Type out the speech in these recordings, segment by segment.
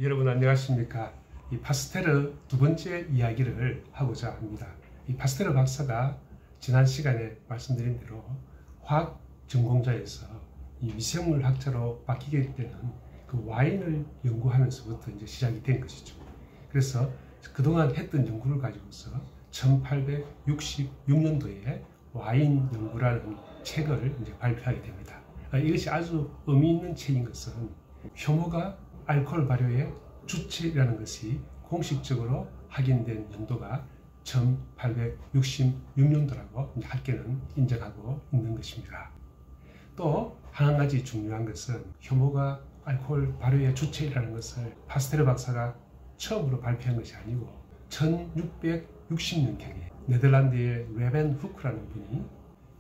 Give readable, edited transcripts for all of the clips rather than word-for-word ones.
여러분 안녕하십니까. 이 파스테르 두 번째 이야기를 하고자 합니다. 이 파스테르 박사가 지난 시간에 말씀드린 대로 화학 전공자에서 이 미생물 학자로 바뀌게 되는 그 와인을 연구하면서부터 이제 시작이 된 것이죠. 그래서 그동안 했던 연구를 가지고서 1866년도에 와인 연구라는 책을 이제 발표하게 됩니다. 이것이 아주 의미 있는 책인 것은 효모가 알코올 발효의 주체라는 것이 공식적으로 확인된 연도가 1866년도라고 학계는 인정하고 있는 것입니다. 또 한 가지 중요한 것은 효모가 알코올 발효의 주체라는 것을 파스테르 박사가 처음으로 발표한 것이 아니고 1660년경에 네덜란드의 레벤 후크라는 분이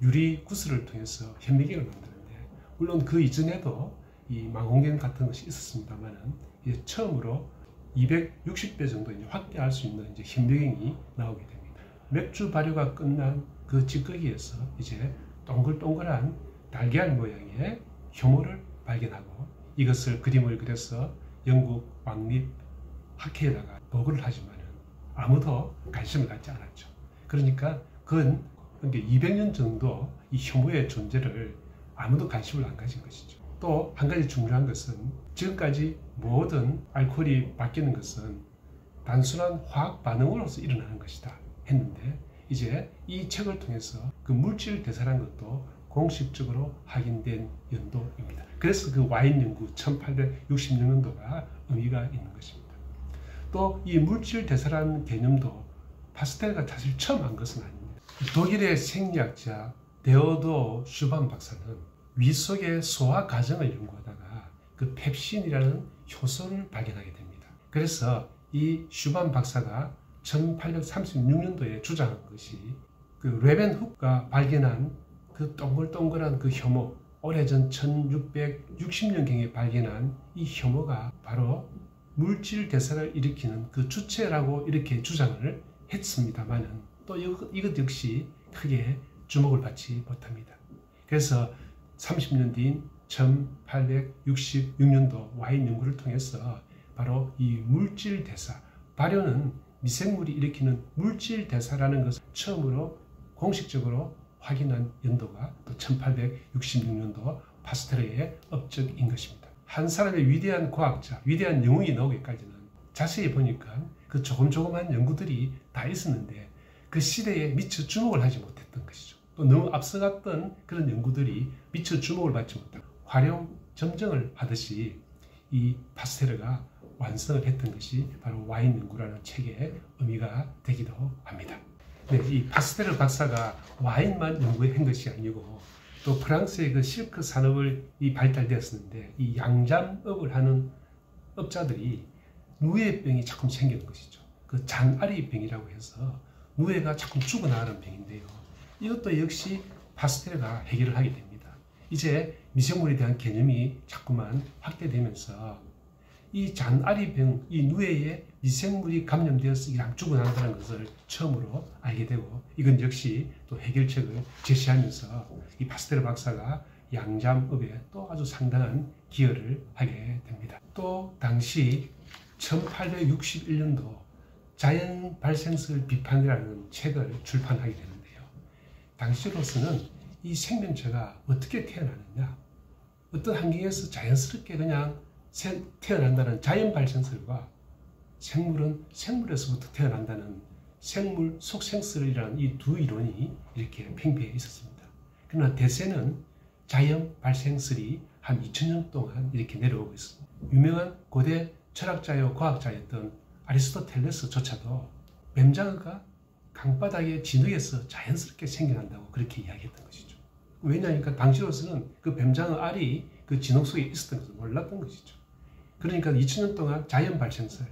유리 구슬을 통해서 현미경을 만드는데, 물론 그 이전에도 이 망원경 같은 것이 있었습니다만은 이제 처음으로 260배 정도 이제 확대할 수 있는 이제 현미경이 나오게 됩니다. 맥주 발효가 끝난 그 찌꺼기에서 이제 동글동글한 달걀 모양의 효모를 발견하고 이것을 그림을 그려서 영국 왕립 학회에다가 보고를 하지만은 아무도 관심을 갖지 않았죠. 그러니까 근 200년 정도 이 효모의 존재를 아무도 관심을 안 가진 것이죠. 또 한 가지 중요한 것은 지금까지 모든 알코올이 바뀌는 것은 단순한 화학 반응으로서 일어나는 것이다 했는데, 이제 이 책을 통해서 그 물질 대사라는 것도 공식적으로 확인된 연도입니다. 그래서 그 와인 연구 1866년도가 의미가 있는 것입니다. 또 이 물질 대사라는 개념도 파스텔가 사실 처음 한 것은 아닙니다. 독일의 생리학자 데오도 슈반 박사는 위 속의 소화 과정을 연구하다가 그 펩신이라는 효소를 발견하게 됩니다. 그래서 이 슈반 박사가 1836년도에 주장한 것이 그 레벤 후크가 발견한 그 동글동글한 그 효모, 오래전 1660년경에 발견한 이 효모가 바로 물질 대사를 일으키는 그 주체라고 이렇게 주장을 했습니다만은 또 이것 역시 크게 주목을 받지 못합니다. 그래서 30년 뒤인 1866년도 와인 연구를 통해서 바로 이 물질 대사, 발효는 미생물이 일으키는 물질 대사라는 것을 처음으로 공식적으로 확인한 연도가 또 1866년도 파스테르의 업적인 것입니다. 한 사람의 위대한 과학자, 위대한 영웅이 나오기까지는 자세히 보니까 그 조금조금한 연구들이 다 있었는데 그 시대에 미처 주목을 하지 못했던 것이죠. 또 너무 앞서갔던 그런 연구들이 미처 주목을 받지 못하고 활용 점정을 하듯이 이 파스테르가 완성을 했던 것이 바로 와인 연구라는 책의 의미가 되기도 합니다. 네, 이 파스테르 박사가 와인만 연구한 것이 아니고 또 프랑스의 그 실크 산업을 발달되었었는데 이 양잠업을 하는 업자들이 누에병이 자꾸 생기는 것이죠. 그 잔아리병이라고 해서 누에가 자꾸 죽어나가는 병인데요. 이것도 역시 파스테르가 해결을 하게 됩니다. 이제 미생물에 대한 개념이 자꾸만 확대되면서 이 잔아리병, 이 누에에 미생물이 감염되어서 죽어난다는 것을 처음으로 알게 되고, 이건 역시 또 해결책을 제시하면서 이 파스테르 박사가 양잠업에 또 아주 상당한 기여를 하게 됩니다. 또 당시 1861년도 자연 발생설 비판이라는 책을 출판하게 되는데요. 당시로서는 이 생명체가 어떻게 태어나느냐, 어떤 환경에서 자연스럽게 그냥 태어난다는 자연 발생설과 생물은 생물에서부터 태어난다는 생물 속생설이라는 이 두 이론이 이렇게 팽배해 있었습니다. 그러나 대세는 자연 발생설이 한 2000년 동안 이렇게 내려오고 있습니다. 유명한 고대 철학자요 과학자였던 아리스토텔레스조차도 뱀장어가 강바닥의 진흙에서 자연스럽게 생겨난다고 그렇게 이야기했던 것이죠. 왜냐하니까 당시로서는 그 뱀장어 알이 그 진흙 속에 있었던 것을 몰랐던 것이죠. 그러니까 2000년 동안 자연 발생설,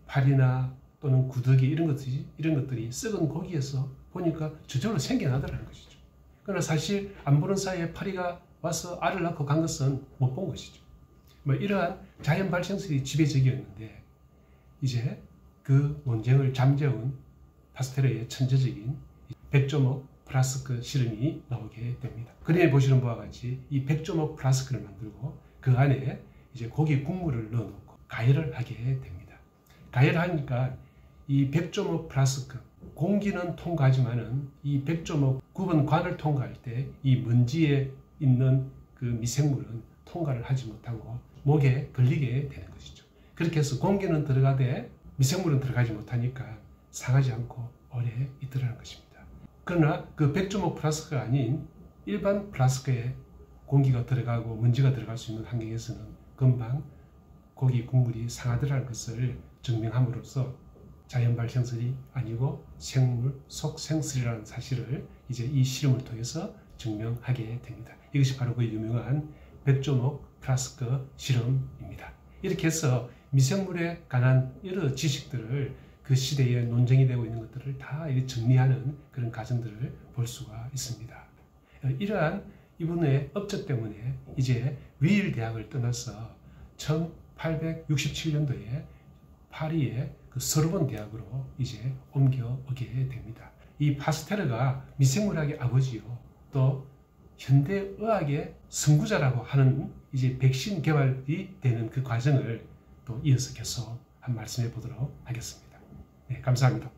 파리나 또는 구더기 이런 것들이 썩은 고기에서 보니까 저절로 생겨나더라는 것이죠. 그러나 사실 안 보는 사이에 파리가 와서 알을 낳고 간 것은 못 본 것이죠. 이러한 자연 발생설이 지배적이었는데 이제 그 논쟁을 잠재운 파스테르의 천재적인 백조목 플라스크 실험이 나오게 됩니다. 그림에 보시는 바와 같이 이 백조목 플라스크를 만들고 그 안에 이제 고기 국물을 넣어놓고 가열을 하게 됩니다. 가열하니까 이 100.5 플라스크, 공기는 통과하지만은 이 100.5 구번관을 통과할 때 이 먼지에 있는 그 미생물은 통과를 하지 못하고 목에 걸리게 되는 것이죠. 그렇게 해서 공기는 들어가되 미생물은 들어가지 못하니까 상하지 않고 오래 있더라는 것입니다. 그러나 그 100.5 플라스크가 아닌 일반 플라스크에 공기가 들어가고 먼지가 들어갈 수 있는 환경에서는 금방 고기 국물이 상하더라는 것을 증명함으로써 자연 발생설이 아니고 생물 속생설이라는 사실을 이제 이 실험을 통해서 증명하게 됩니다. 이것이 바로 그 유명한 100.5 플라스크 실험입니다. 이렇게 해서 미생물에 관한 여러 지식들을 그 시대에 논쟁이 되고 있는 것들을 다 정리하는 그런 과정들을 볼 수가 있습니다. 이러한 이분의 업적 때문에 이제 위일 대학을 떠나서 1867년도에 파리의 그 소르본 대학으로 이제 옮겨오게 됩니다. 이 파스테르가 미생물학의 아버지요, 또 현대의학의 선구자라고 하는 이제 백신 개발이 되는 그 과정을 또 이어서 계속 한 말씀해 보도록 하겠습니다. 네, 감사합니다.